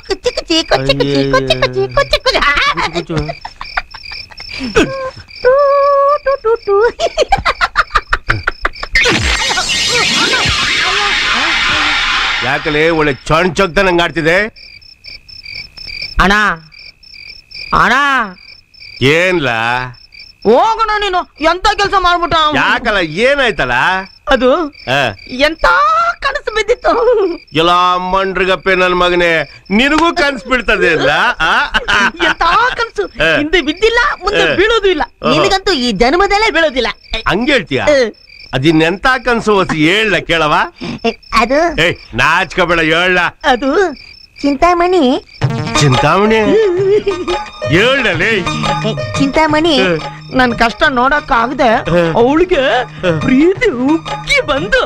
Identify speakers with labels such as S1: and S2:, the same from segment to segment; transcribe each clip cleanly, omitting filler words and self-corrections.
S1: ಕುಚ್ಚಿ ಕುಚ್ಚಿ ಕುಚ್ಚಿ ಕುಚ್ಚಿ ಕುಚ್ಚಿ ಕುಚ್ಚಿ ಕುಚ್ಚಿ ಕುಚ್ಚಿ
S2: ಯಾಕಲೆ ಒಳ್ಳೆ ಚೊಂಚೊಕ್ತ ನಂಗೆ ಆಡ್ತಿದೆ.
S1: ಅಣ್ಣ ಅಣ್ಣ
S2: ಏನ್ಲ
S1: ಹೋಗೋಣ ನೀನು ಎಂತ ಕೆಲಸ ಮಾಡ್ಬಿಟ್ಟ.
S2: ಯಾಕಲ್ಲ ಏನಾಯ್ತಲ್ಲ?
S1: ಅದು ಎಂತ ಕನಸು ಬಿದ್ದಿತ್ತು.
S2: ಎಲ್ಲ ಮಂಡ್ರಿಗಪ್ಪೆ ನನ್ ಮಗನೇ, ನಿನಗೂ ಕನ್ಸು ಬೀಳ್ತದೆ ಅಲ್ಲ?
S1: ಎಂತ ಕನಸು, ಹಿಂದೆ ಬಿದ್ದಿಲ್ಲ ಮುಂದೆ ಬೀಳೋದು ಇಲ್ಲ. ನಿನಗಂತೂ ಈ ಜನ್ಮದಲ್ಲೇ ಬೀಳೋದಿಲ್ಲ.
S2: ಹಂಗ ಹೇಳ್ತೀಯ? ಅದಿನ್ನೆಂತ ಕನ್ಸು ಹೊಸಿ ಹೇಳ ಕೇಳವ.
S1: ಅದು
S2: ನಾಚ್ಕೋಬೇಡ ಹೇಳ.
S1: ಅದು ಚಿಂತಾಮಣಿ.
S2: ಚಿಂತಾಮಣಿ ಹೇಳಲೇ.
S1: ಚಿಂತಾಮಣಿ ನನ್ ಕಷ್ಟ ನೋಡಕ್ ಆಗದೆ ಅವಳಿಗೆ ಪ್ರೀತಿ ಉಕ್ಕಿ ಬಂದು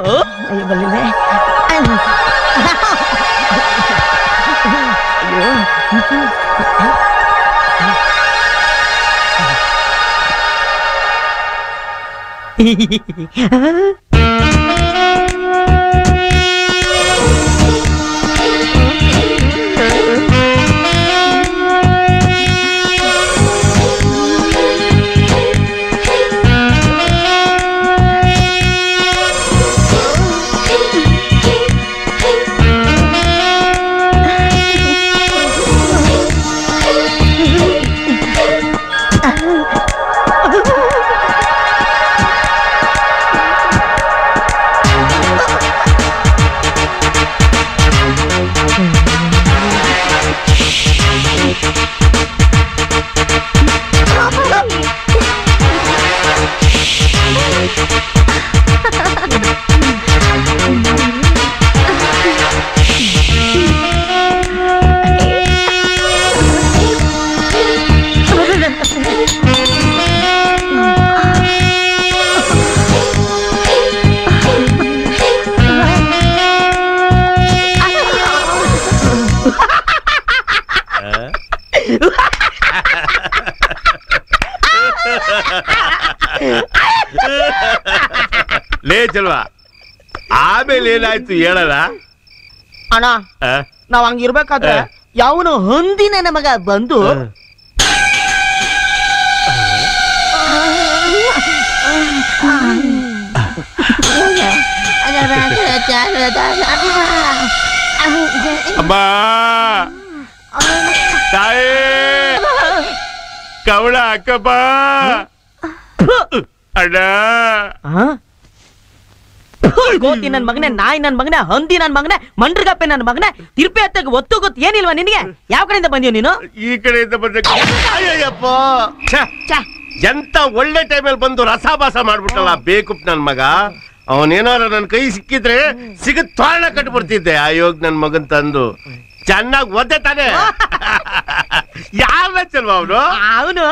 S2: ಲೇ ಚಲ್ವಾ, ಆಮೇಲೆ ಏನಾಯ್ತು ಹೇಳಲ್ಲ?
S1: ಅಣ್ಣ ನಾವ್ ಹಂಗಿರ್ಬೇಕಾದ್ರೆ ಯಾವನು ಹೊಂದಿನ ನಮಗ ಬಂದು
S2: ಅಮ್ಮ ತಾಯಿ ಕವಳ ಅಕ್ಕಪ್ಪ ಅಣ್ಣ.
S1: ಗೋತಿ ನನ್ ಮಗನೇ, ನಾಯಿ ನನ್ ಮಗನೇ, ಹಂದಿ ನನ್ ಮಗನೇ, ಮಂಡ್ರಿಗಪ್ಪೆ ನನ್ ಮಗನೇ, ತಿರ್ಪೆ ಹತ್ತಕ್ಕೆ ಒತ್ತು ಗೊತ್ತು ಏನಿಲ್ವಾ ನಿನಗೆ? ಯಾವ ಕಡೆಯಿಂದ ಬಂದೀವ್ ನೀನು?
S2: ಈ ಕಡೆಯಿಂದ ಬಂದ. ಅಯ್ಯಪ್ಪ, ಎಂತ ಒಳ್ಳೆ ಟೈಮಲ್ಲಿ ಬಂದು ರಸಾಭಾಸ ಮಾಡ್ಬಿಟ್ಟಲ್ಲ ಬೇಕುಪ್ ನನ್ ಮಗ. ಅವನೇನಾರ ನನ್ ಕೈ ಸಿಕ್ಕಿದ್ರೆ ಸಿಗದ್ ತೋರಣ ಕಟ್ಬಿಡ್ತಿದ್ದೆ. ಆಯೋಗ್ ನನ್ ಮಗನ್ ತಂದು ಚೆನ್ನಾಗಿ ಒದ್ದೆ ತಾನೆ. ಯಾವ ಚಲ್ವ ಅವನು?
S1: ಅವನು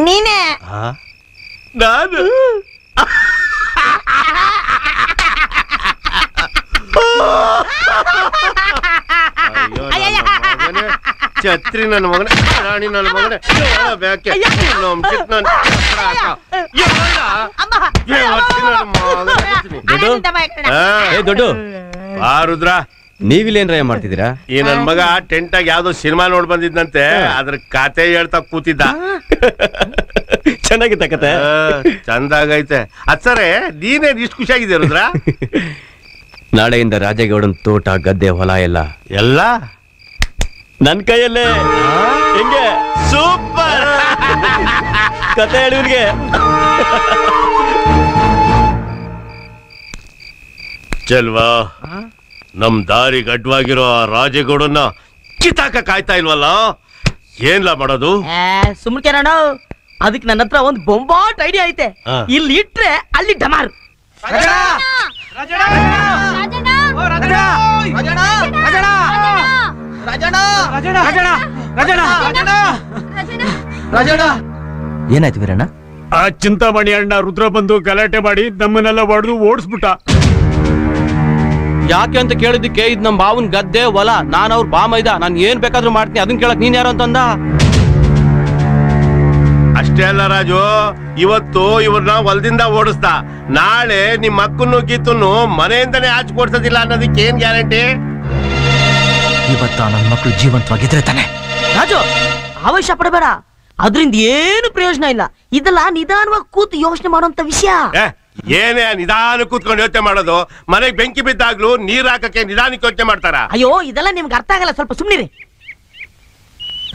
S1: ನೀನೇ.
S2: ನಾನು ಛತ್ರಿ ನನ್ನ ಮಗನೇ, ರಾಣಿ ನನ್ನ ಮಗನೇ,
S3: ದೊಡ್ಡ
S2: ರುದ್ರ,
S3: ನೀವಿಲ್ಲೇನ್ರಯ್ಯ ಮಾಡ್ತಿದ್ದೀರಾ?
S2: ಈ ನನ್ ಮಗ ಟೆಂಟ್ ಆಗಿ ಯಾವ್ದೋ ಸಿನಿಮಾ ನೋಡ್ ಬಂದಿದ್ದಂತೆ, ಅದ್ರ ಕತೆ ಹೇಳ್ತಾ ಕೂತಿದ್ದ.
S3: ಚೆನ್ನಾಗಿತ್ತ ಕತೆ?
S2: ಚಂದಾಗೈತೆ. ಅಚ್ಚರೆ ನೀನೇನ್ ಇಷ್ಟು ಖುಷಿಯಾಗಿದೆ ರುದ್ರ?
S3: ನಾಳೆಯಿಂದ ರಾಜೇಗೌಡನ್ ತೋಟ ಗದ್ದೆ ಹೊಲ ಎಲ್ಲ ನನ್ ಕೈಯಲ್ಲೇ. ಹೆಂಗೆ?
S2: ಸೂಪರ್
S3: ಕತೆ ಹೇಳಿವ್ರಿಗೆ.
S2: ಚಲ್ವಾ, ನಮ್ ದಾರಿಗೆ ಅಡ್ವಾಗಿರೋ ಆ ರಾಜೇಗೌಡನ್ನ ಕಿತ್ತಾಕ ಕಾಯ್ತಾ ಇಲ್ವಲ್ಲ, ಏನ್ಲ ಮಾಡೋದು?
S1: ಸುಮ್ಕೆ ನಾನು ಅದಕ್ಕೆ ನನ್ನ ಹತ್ರ ಒಂದು ಬೊಂಬಾಟ್ ಐಡಿಯಾ ಐತೆ. ಇಲ್ಲಿ ಇಟ್ರೆ ಅಲ್ಲಿ ಡಮಾರ್.
S3: ಏನಾಯ್ತು ವೀರಣ್ಣ?
S4: ಆ ಚಿಂತಾಮಣಿ ಅಣ್ಣ ರುದ್ರ ಬಂದು ಗಲಾಟೆ ಮಾಡಿ ನಮ್ಮನ್ನೆಲ್ಲ ಹೊಡೆದು ಓಡಿಸ್ಬಿಟ್ಟ.
S3: ಯಾಕೆ ಅಂತ ಕೇಳಿದ್ದಕ್ಕೆ ಇದ್ ನಮ್ ಬಾವನ್ ಗದ್ದೆ ಹೊಲ, ನಾನ್ ಅವ್ರ ಬಾಮ ಇದ್ದ, ನಾನ್ ಏನ್ ಬೇಕಾದ್ರೂ ಮಾಡ್ತೀನಿ, ಅದನ್ ಕೇಳಕ್ ನೀನ್ ಯಾರು ಅಂತಂದ.
S2: ಅಷ್ಟೇ ಅಲ್ಲ ರಾಜು, ಇವತ್ತು ಇವ್ರನ್ನ ಹೊಲದಿಂದ ಓಡಿಸ್ದ, ನಾಳೆ ನಿಮ್ ಅಕ್ಕನ್ನು ಗೀತನ್ನು ಮನೆಯಿಂದನೇ ಆಚೆ ಕೊಡ್ಸೋದಿಲ್ಲ ಅನ್ನೋದಕ್ಕೆ ಏನ್ ಗ್ಯಾರಂಟಿ?
S3: ಇವತ್ತ ನನ್ನ ಮಕ್ಕಳು ಜೀವಂತವಾಗಿದ್ರೆ ತಾನೆ.
S1: ರಾಜು ಆವೇಶ ಪಡಬೇಡ, ಅದ್ರಿಂದ ಏನು ಪ್ರಯೋಜನ ಇಲ್ಲ. ಇದೆಲ್ಲ ನಿಧಾನವಾಗಿ ಕೂತು ಯೋಚನೆ ಮಾಡುವಂತ ವಿಷಯ.
S2: ಏನೇ ನಿಧಾನ ಕೂತ್ಕೊಂಡು ಯೋಚನೆ ಮಾಡೋದು? ಮನೆಗೆ ಬೆಂಕಿ ಬಿದ್ದಾಗ್ಲೂ ನೀರ್ ಹಾಕಕ್ಕೆ ನಿಧಾನಕ್ಕೆ ಯೋಚನೆ ಮಾಡ್ತಾರ?
S1: ಅಯ್ಯೋ ಇದೆಲ್ಲ ನಿಮ್ಗೆ ಅರ್ಥ ಆಗಲ್ಲ, ಸ್ವಲ್ಪ ಸುಮ್ನಿರಿ.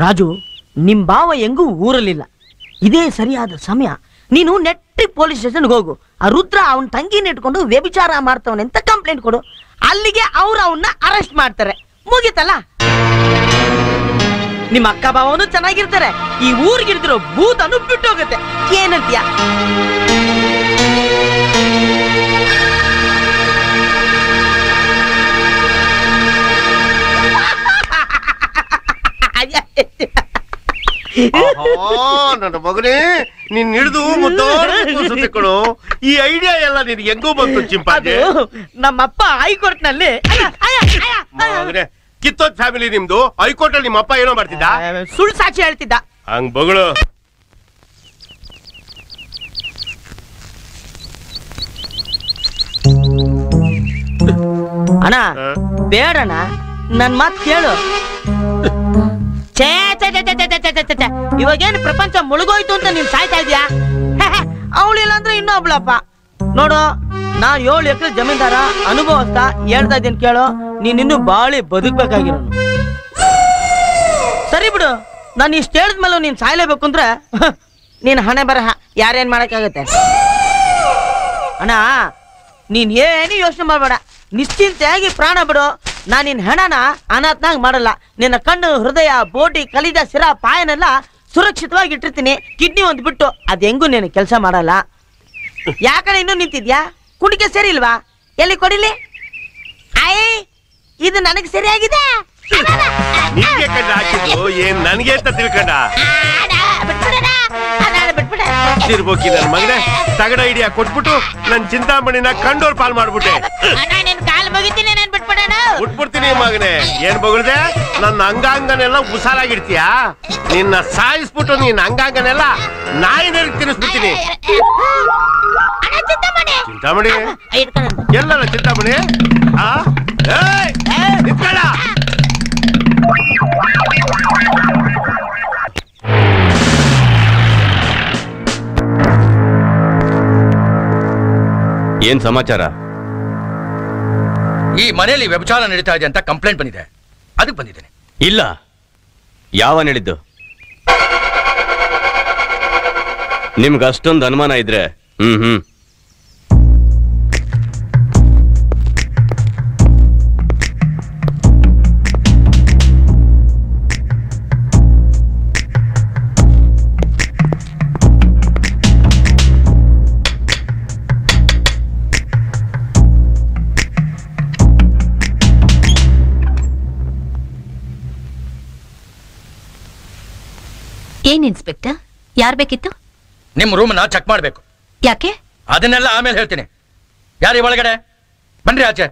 S1: ರಾಜು, ನಿಮ್ ಭಾವ ಹೆಂಗೂ ಊರಲ್ಲಿಲ್ಲ, ಇದೇ ಸರಿಯಾದ ಸಮಯ. ನೀನು ನೆಟ್ಟಿ ಪೊಲೀಸ್ ಸ್ಟೇಷನ್ಗೆ ಹೋಗು. ಆ ರುದ್ರ ಅವನ ತಂಗಿನ ಇಟ್ಕೊಂಡು ವ್ಯಭಿಚಾರ ಮಾಡ್ತವನೆ ಅಂತ ಕಂಪ್ಲೇಂಟ್ ಕೊಡು. ಅಲ್ಲಿಗೆ ಅವ್ರು ಅವನ್ನ ಅರೆಸ್ಟ್ ಮಾಡ್ತಾರೆ, ಮುಗೀತಲ್ಲ. ನಿಮ್ಮ ಅಕ್ಕ ಭಾವನು ಚೆನ್ನಾಗಿರ್ತಾರೆ, ಈ ಊರಿಗಿಡ್ದಿರೋ ಭೂತನು ಬಿಟ್ಟು ಹೋಗುತ್ತೆ. ಏನಂತೀಯ?
S2: ನನ್ನ ಮಗನೇ, ನೀನ್ ಹಿಡಿದು ಮುದ್ದೋಸುತ್ತೆ ಕಣೋ. ಈ ಐಡಿಯಾ ಎಲ್ಲ ನಿನ್ಗೆ ಹೆಂಗೋ ಬಂತು ಚಿಂಪಾಂಜಿ?
S1: ನಮ್ಮಪ್ಪ ಹೈಕೋರ್ಟ್ ನಲ್ಲಿ
S2: ಕಿತ್ತೋದ್ ಫ್ಯಾಮಿಲಿ ನಿಮ್ದು. ಹೈಕೋರ್ಟ್ ಅಲ್ಲಿ ನಿಮ್ಮ ಅಪ್ಪ ಏನೋ ಮಾಡ್ತಿದ್ದ?
S1: ಸುಳ್ಳು ಸಾಕ್ಷಿ ಹೇಳ್ತಿದ್ದ.
S2: ಹಂಗ್ ಬಗಳು.
S1: ಅಣ್ಣ ಬೇಡಣ್ಣ, ನನ್ ಮಾತ್ ಕೇಳು. ಇವಾಗೇನು ಪ್ರಪಂಚ ಮುಳುಗೋಯ್ತು ಅಂತ ನೀನ್ ಸಾಯ್ತಾ ಇದ್ಯಾ? ಅವಳಿಲ್ಲ ಅಂದ್ರೆ ಇನ್ನೊಬ್ಳಪ್ಪ. ನೋಡು, ನಾನ್ 7 ಎಕರೆ ಜಮೀನ್ದಾರ, ಅನುಭವಸ್ಥ, ಹೇಳ್ತಾ ಇದ್ದೀನಿ ಕೇಳು. ನೀನ್ ಇನ್ನು ಬಾಳಿ ಬದುಕ್ಬೇಕಾಗಿರೋನು. ಸರಿ ಬಿಡು, ನಾನು ಇಷ್ಟ ಹೇಳಿದ್ಮೇಲೆ ನೀನ್ ಸಾಯ್ಲೇಬೇಕು ಅಂದ್ರೆ ನೀನ್ ಹಣೆ ಬರಹ, ಯಾರೇನ್ ಮಾಡಕ್ಕಾಗತ್ತೆ? ಅಣ್ಣ ನೀನ್ ಏನು ಯೋಚನೆ ಮಾಡ್ಬೇಡ, ನಿಶ್ಚಿಂತೆಯಾಗಿ ಪ್ರಾಣ ಬಿಡು. ನಾನು ನಿನ್ನ ಹೆಣನ ಅನಾಥನಾಗ್ ಮಾಡಲ್ಲ. ನಿನ್ನ ಕಣ್ಣು, ಹೃದಯ, ಬೋಟಿ, ಕಲಿಜ, ಶಿರ, ಪಾಯನೆಲ್ಲ ಸುರಕ್ಷಿತವಾಗಿ ಇಟ್ಟಿರ್ತೀನಿ. ಕಿಡ್ನಿ ಒಂದು ಬಿಟ್ಟು ಅದ್ ಹೆಂಗೂ ನೀನು ಕೆಲಸ ಮಾಡಲ್ಲ. ಯಾಕಡೆ ಇನ್ನೂ ನಿಂತಿದ್ಯಾ? ಕುಣಿಕೆ ಸರಿ ಇಲ್ವಾ? ಎಲ್ಲಿ ಕೊಡಿಲಿ? ಇದು ನನಗೆ ಸರಿಯಾಗಿದೆ.
S2: ಏನ್ ನನಗೆ ಅಂತ ತಿಳ್ಕೊಂಡ ಇರ್ಬೋಕಿ ನನ್ ಮಗನೇ. ತಗಡ ಐಡಿಯಾ ಕೊಟ್ಬಿಟ್ಟು ನನ್ ಚಿಂತಾಮಣಿನ ಕಂಡೋರ್ ಪಾಲ್ ಮಾಡ್ಬಿಟ್ಟೆ. ಬಿಟ್ಬಿಡ್ತೀನಿ ಮಗನೇ. ಏನ್ ಬಗಳ್ದೆ? ನನ್ನ ಅಂಗಾಂಗನೆಲ್ಲ ಉಸಾರಾಗಿಡ್ತೀಯ? ನಿನ್ನ ಸಾಯಿಸ್ಬಿಟ್ಟು ನೀನ್ ಅಂಗಾಂಗನೆಲ್ಲ ನಾಯಿನಲ್ಲಿ ತಿನ್ನಿಸ್ಬಿಡ್ತೀನಿ. ಚಿಂತಾಮಣಿ ಎಲ್ಲಲ್ಲ ಚಿಂತಾಮಣಿ. ನಿಂತ್ಕೊಳ್ಳ.
S3: ಏನ್ ಸಮಾಚಾರ?
S5: ಈ ಮನೆಯಲ್ಲಿ ವ್ಯಭಿಚಾರ ನಡೀತಾ ಇದೆ ಅಂತ ಕಂಪ್ಲೇಂಟ್ ಬಂದಿದೆ, ಅದಕ್ಕೆ ಬಂದಿದ್ದೇನೆ.
S3: ಇಲ್ಲ, ಯಾವ ಹೇಳಿದ್ದು? ನಿಮ್ಗೆ ಅಷ್ಟೊಂದು ಅನುಮಾನ ಇದ್ರೆ
S6: ಏನ್ ಇನ್ಸ್ಪೆಕ್ಟರ್, ಯಾರ್ ಬೇಕಿತ್ತು?
S5: ನಿಮ್ ರೂಮ್ನ ಚೆಕ್ ಮಾಡ್ಬೇಕು.
S6: ಯಾಕೆ?
S5: ಅದನ್ನೆಲ್ಲ ಆಮೇಲೆ ಹೇಳ್ತೀನಿ. ಯಾರೀ ಒಳಗಡೆ? ಬನ್ರಿ ಆಚೆ.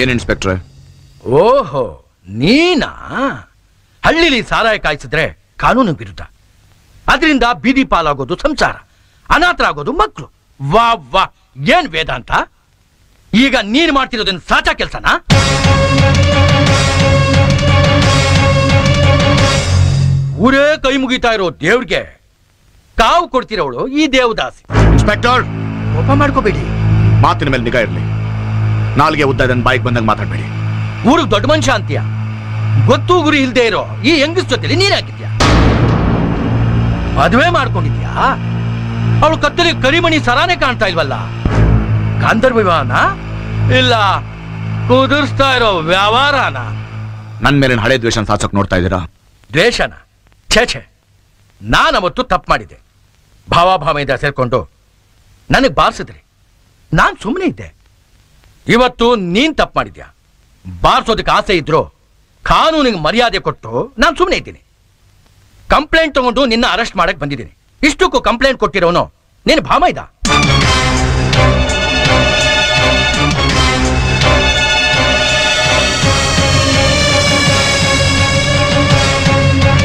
S7: ಏನ್ ಇನ್ಸ್ಪೆಕ್ಟ್ರೆ?
S5: ಓಹೋ, ನೀನಾ? ಹಳ್ಳಿಲಿ ಸಾರಾಯ ಕಾಯಿಸಿದ್ರೆ ಕಾನೂನು ವಿರುದ್ಧ, ಅದರಿಂದ ಬೀದಿ ಪಾಲಾಗೋದು ಸಂಸಾರ, ಅನಾಥರಾಗೋದು ಮಕ್ಕಳು. ವಾ ವಾ, ಏನ್ ವೇದಾಂತ! ಈಗ ನೀನ್ ಮಾಡ್ತಿರೋದನ್ನ ಸಾಚ ಕೆಲ್ಸನಾ? ಊರೇ ಕೈ ಮುಗಿತಾ ಇರೋ ದೇವ್ರಿಗೆ ಕಾವು ಕೊಡ್ತಿರೋಳು ಈ ದೇವದಾಸಿ.
S7: ಇನ್ಸ್ಪೆಕ್ಟರ್,
S5: ಕೋಪ ಮಾಡ್ಕೋಬೇಡಿ.
S7: ಮಾತಿನ ಮೇಲೆ ನಿಗಾ ಇರಲಿ. ನಾಲ್ಗೆ ಉದ್ದ ಇದನ್ನ ಬಾಯಿಗೆ ಬಂದಂಗೆ ಮಾತಾಡ್ಬೇಡಿ.
S5: ಊರಿಗೆ ದೊಡ್ಡ ಮನುಷ್ಯ ಅಂತೀಯ, ಗೊತ್ತು ಗುರಿ ಇಲ್ದೇ ಇರೋ ಈ ಹೆಂಗಸ್ ಜೊತೆಲಿ ನೀನ್ ಹಾಕಿದ್ಯಾ? ಮದುವೆ ಮಾಡ್ಕೊಂಡಿದ್ಯಾ? ಅವಳು ಕತ್ತಲಿ ಕರಿಮಣಿ ಸರಾನೆ ಕಾಣ್ತಾ ಇಲ್ವಲ್ಲ. ಗಾಂಧರ್ವ ವಿವಾಹನ ಇಲ್ಲ ಕುದುರ್ಸ್ತಾ ಇರೋ ವ್ಯವಹಾರನ?
S7: ನನ್ ಮೇಲಿನ ಹಳೆ ದ್ವೇಷ ಸಾಚಕ್ ನೋಡ್ತಾ ಇದ್ದೀರಾ?
S5: ದ್ವೇಷನ? ಛೇ, ನಾನವತ್ತು ತಪ್ಪು ಮಾಡಿದ್ದೆ. ಭಾವಾಭಾವದಿಂದ ಸೇರ್ಕೊಂಡು ನನಗೆ ಬಾರಿಸಿದ್ರಿ, ನಾನ್ ಸುಮ್ಮನೆ ಇದ್ದೆ. ಇವತ್ತು ನೀನ್ ತಪ್ಪು ಮಾಡಿದ್ಯಾ. ಬಾರಿಸೋದಕ್ಕೆ ಆಸೆ ಇದ್ರು ಕಾನೂನಿಗೆ ಮರ್ಯಾದೆ ಕೊಟ್ಟು ನಾನು ಸುಮ್ಮನೆ ಇದ್ದೀನಿ. ಕಂಪ್ಲೇಂಟ್ ತಗೊಂಡು ನಿನ್ನ ಅರೆಸ್ಟ್ ಮಾಡಕ್ ಬಂದಿದ್ದೀನಿ. ಇಷ್ಟಕ್ಕೂ ಕಂಪ್ಲೇಂಟ್ ಕೊಟ್ಟಿರೋನು ನೀನು ಭಾಮ ಇದ್ದ.